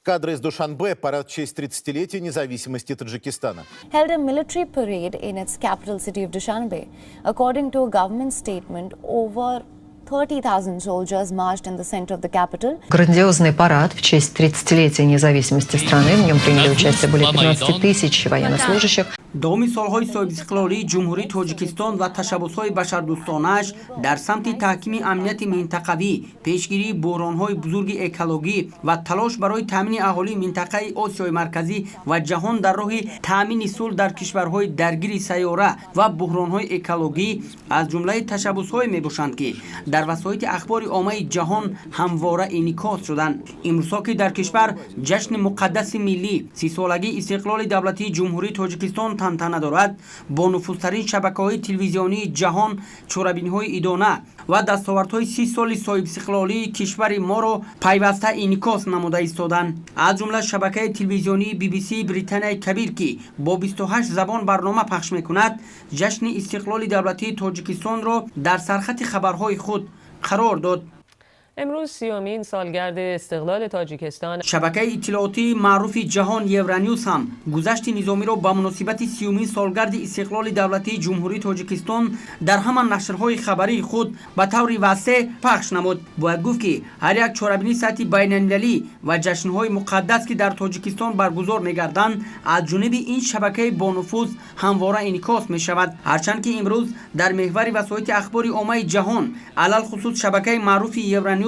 Кадры из Душанбе. Парад в честь 30-летия независимости Таджикистана. Held a military parade in its capital city of Dushanbe. According to a government statement, over 30,000 soldiers marched in the center of the capital. Грандиозный парад в честь 30-летия независимости страны. В нем приняли участие более 15 тысяч военнослужащих. دومی سالهای صاحب استقلالی جمهوری تاجیکستان و تشبس‌های بشردوستانش در سمت تحکیم امنیت منطقوی، پیشگیری بحران‌های بزرگ اکولوژی و تلاش برای تامین اهالی منطقه آسیای مرکزی و جهان در راه تامین صلح در کشورهای درگیر سیاره و بحران‌های اکولوژی از جمله تشبس‌های میباشند که در وسایل اخبار عامه جهان همواره انعکاس شدند. امروز که در کشور جشن مقدس ملی 30 سالگی استقلال دولتی جمهوری تاجیکستان تنتنه دارد، با نفوذترین شبکه‌های تلویزیونی جهان چوربین‌های ادانه و دستاوردهای 30 سال صاحب استقلالی کشور ما را پیوسته انعکاس نموده ایستادند. از جمله شبکه تلویزیونی BBC بریتانیای کبیر که با 28 زبان برنامه پخش می‌کند، جشن استقلال دولتی تاجیکستان را در سرخط خبرهای خود قرار داد. امروز 30مین سالگرد استقلال تاجیکستان. شبکه اطلاعاتی معروف جهان یورانیوس هم گذشت نظامی را با مناسبت 30مین سالگرد استقلال دولتی جمهوری تاجیکستان در همان نشرهای خبری خود به طور واسع پخش نمود. باید گفت که هر یک چهاربینی سطح بین‌المللی و جشن‌های مقدس که در تاجیکستان برگزار می‌گردند از جانب این شبکه با نفوذ همواره انعکاس می‌شود. هرچند که امروز در محور وسایل اخبار عامه جهان علل خصوص شبکه معروف یورانیوس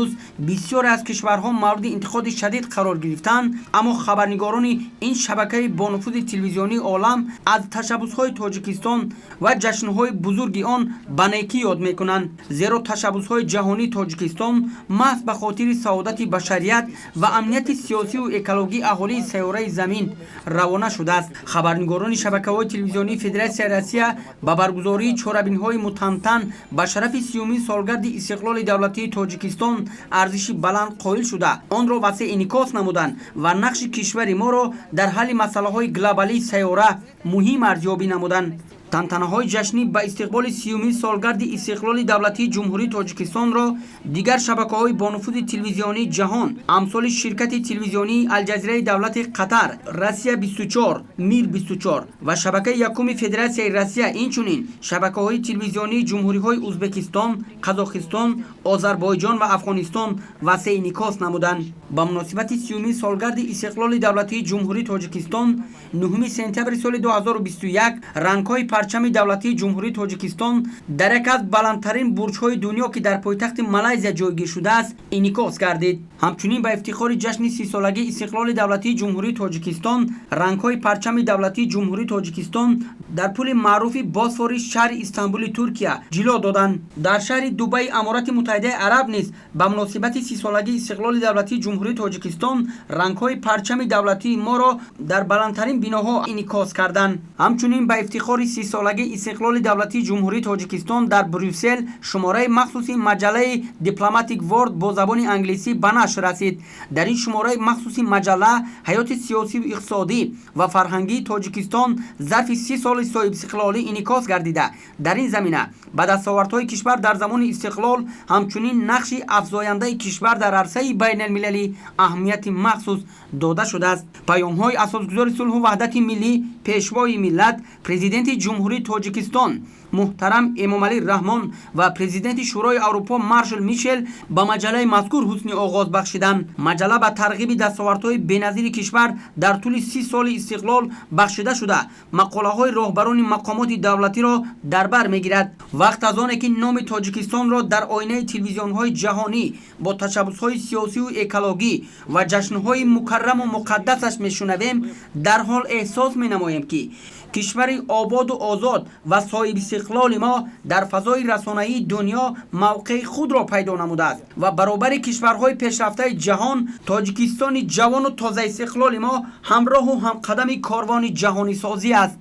بسیار از کشورها مورد انتقاد شدید قرار گرفتند، اما خبرنگاران این شبکه با نفوذ تلویزیونی عالم از تشبس‌های تاجیکستان و جشن‌های بزرگ آن به نیکی یاد می‌کنند، زیرا تشبس‌های جهانی تاجیکستان محض به خاطر سعادت بشریت و امنیت سیاسی و اکولوژی اهالی سیاره زمین روانه شده است. خبرنگاران شبکه‌های تلویزیونی فدراسیون روسیه با برگزاری چهاربین‌های متمتن به شرف 30مین سالگرد استقلال دولتی تاجیکستان ارزش بلند قائل شده آن را واسه انعکاس نمودند و نقش کشور ما را در حل مسائل گلوبالی سیاره مهم ارزیابی نمودند. تنتنه‌های جشنی به استقبال 30مین سالگرد استقلال دولتی جمهوری تاجیکستان را دیگر شبکه‌های با نفوذ تلویزیونی جهان امثال شرکت تلویزیونی الجزیره دولت قطر، روسیه 24، میر 24 و شبکه یکم فدراسیون روسیه، اینچنین شبکه‌های تلویزیونی جمهوری‌های ازبکستان، قزاقستان، آذربایجان و افغانستان واسه انعکاس نمودند. با مناسبت 30مین سالگرد استقلال دولتی جمهوری تاجیکستان 9 سپتامبر سال 2021 رنگ‌های پرچم دولتی جمهوری تاجیکستان در یک از بلندترین برج‌های دنیا که در پایتخت مالزی جایگیر شده است انعکاس گردید. همچنین به افتخار جشن 30 سالگی استقلال دولتی جمهوری تاجیکستان رنگ‌های پرچم دولتی جمهوری تاجیکستان در پل معروف باسفور شهر استانبول ترکیه جلوه دادند. در شهر دبی امارات متحده عرب نیز به مناسبت 30 سالگی استقلال دولتی جمهوری تاجیکستان رنگ‌های پرچم دولتی ما را در بلندترین بناها انعکاس کردند. همچنین به افتخار 30 سالگی استقلال دولتی جمهوری تاجیکستان در بروکسل شماره مخصوصی مجله دیپلماتیک ورد با زبان انگلیسی به نشر رسید. در این شماره مخصوصی مجله حیات سیاسی و اقتصادی و فرهنگی تاجیکستان ظرف 30 سال صاحب استقلالی انعکاس گردیده. در این زمینه به دستاوردهای کشور در زمان استقلال همچنین نقش افزاینده کشور در عرصه بین المللی اهمیت مخصوص داده شده است. پیام‌های اساسگذار صلح و وحدت ملی پیشوای ملت پرزیدنت جمهوری تاجیکستان محترم امامعلی رحمان و پرزیدنت شورای اروپا مارشال میشل با مجله مذکور حسن آغاز بخشیدند. مجله با ترغیب دستاوردهای بی‌نظیر کشور در طول 30 سال استقلال بخشیده شده مقاله‌های راهبران مقامات دولتی را در بر می‌گیرد. وقت از آن که نام تاجیکستان را در آینه تلویزیون‌های جهانی با تشبس‌های سیاسی و اکولوژی و جشن‌های مکرم و مقدسش می‌شنویم، در حال احساس می‌نماییم که کشور آباد و آزاد و صاحب استقلال ما در فضای رسانه‌ای دنیا موقع خود را پیدا نموده است و برابر کشورهای پیشرفته جهان تاجیکستان جوان و تازه استقلال ما همراه و همقدم کاروان جهانی سازی است.